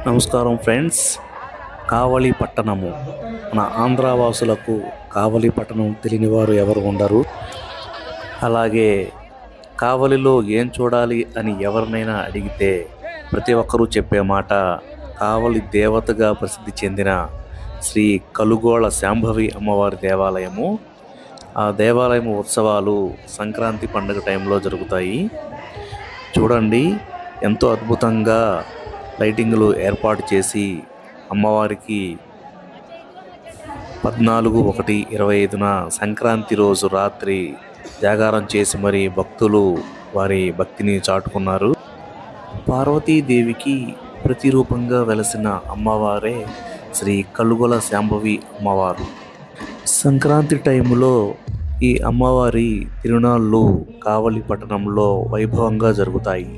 నమస్కారం ఫ్రెండ్స్. కావలి పట్టణము మన ఆంధ్రవాసులకు కావలి పట్టణం తెలియని వారు ఎవరు ఉండరు. అలాగే కావలిలో ఏం చూడాలి అని ఎవరినైనా అడిగితే ప్రతి ఒక్కరూ చెప్పే మాట కావలి దేవతగా ప్రసిద్ధి చెందిన శ్రీ కలుగోళ శాంభవి అమ్మవారి దేవాలయము. ఆ దేవాలయం ఉత్సవాలు సంక్రాంతి పండుగ టైంలో జరుగుతాయి. చూడండి, ఎంతో అద్భుతంగా లైటింగ్లు ఏర్పాటు చేసి అమ్మవారికి 14/1/25 సంక్రాంతి రోజు రాత్రి జాగారం చేసి మరి భక్తులు వారి భక్తిని చాటుకున్నారు. పార్వతీదేవికి ప్రతిరూపంగా వెలసిన అమ్మవారే శ్రీ కలుగొల శాంభవి అమ్మవారు. సంక్రాంతి టైంలో ఈ అమ్మవారి తిరునాళ్ళు కావలి పట్టణంలో వైభవంగా జరుగుతాయి.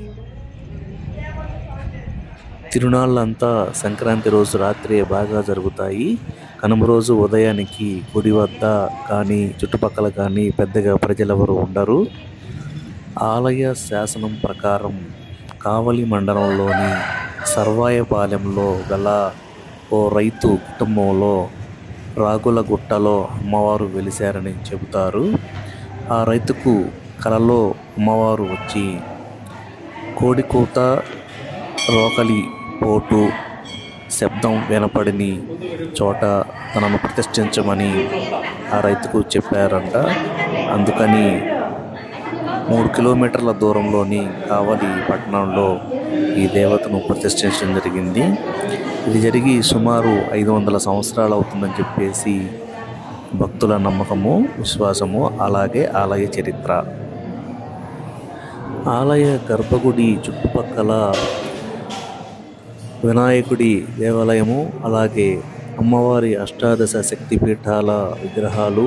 తిరునాళ్ళంతా సంక్రాంతి రోజు రాత్రే బాగా జరుగుతాయి. కనుమ రోజు ఉదయానికి గుడి వద్ద కానీ చుట్టుపక్కల కానీ పెద్దగా ప్రజలెవరు ఉండరు. ఆలయ శాసనం ప్రకారం కావలి మండలంలోని సర్వాయపాలెంలో గల ఓ రైతు కుటుంబంలో రాగులగుట్టలో అమ్మవారు వెలిశారని చెబుతారు. ఆ రైతుకు కలలో అమ్మవారు వచ్చి కోడికూత, రోకలి పోటు శబ్దం వినపడిని చోట తనను ప్రతిష్ఠించమని ఆ రైతుకు చెప్పారంట. అందుకని 3 కిలోమీటర్ల దూరంలోని కావలి పట్టణంలో ఈ దేవతను ప్రతిష్ఠించడం జరిగింది. ఇది జరిగి సుమారు 500 సంవత్సరాలు అవుతుందని చెప్పేసి భక్తుల నమ్మకము, విశ్వాసము, అలాగే ఆలయ చరిత్ర. ఆలయ గర్భగుడి చుట్టుపక్కల వినాయకుడి దేవాలయము, అలాగే అమ్మవారి అష్టాదశ శక్తిపీఠాల విగ్రహాలు,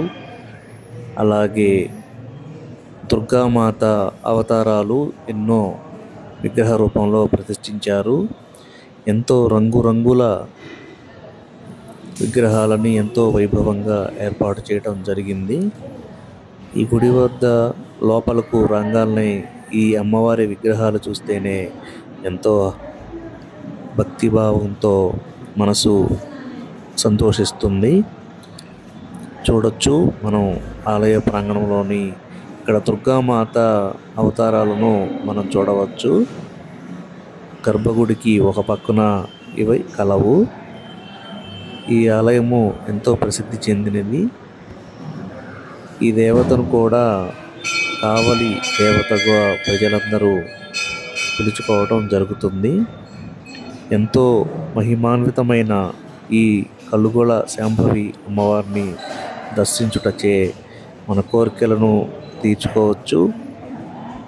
అలాగే దుర్గామాత అవతారాలు ఎన్నో విగ్రహ రూపంలో ప్రతిష్ఠించారు. ఎంతో రంగురంగుల విగ్రహాలని ఎంతో వైభవంగా ఏర్పాటు చేయడం జరిగింది. ఈ గుడి వద్ద లోపలకు రంగాల్ని ఈ అమ్మవారి విగ్రహాలు చూస్తేనే ఎంతో భక్తిభావంతో మనసు సంతోషిస్తుంది. చూడొచ్చు మనం ఆలయ ప్రాంగణంలోని ఇక్కడ దుర్గామాత అవతారాలను మనం చూడవచ్చు. గర్భగుడికి ఒక పక్కన ఇవి కలవు. ఈ ఆలయము ఎంతో ప్రసిద్ధి చెందినది. ఈ దేవతను కూడా కావలి దేవతగా ప్రజలందరూ పిలుచుకోవడం జరుగుతుంది. ఎంతో మహిమాన్వితమైన ఈ కలుగొల శాంభవి అమ్మవారిని దర్శించుటచే మన కోరికలను తీర్చుకోవచ్చు.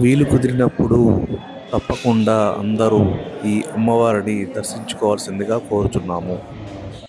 వీలు కుదిరినప్పుడు తప్పకుండా అందరూ ఈ అమ్మవారిని దర్శించుకోవాల్సిందిగా కోరుచున్నాము.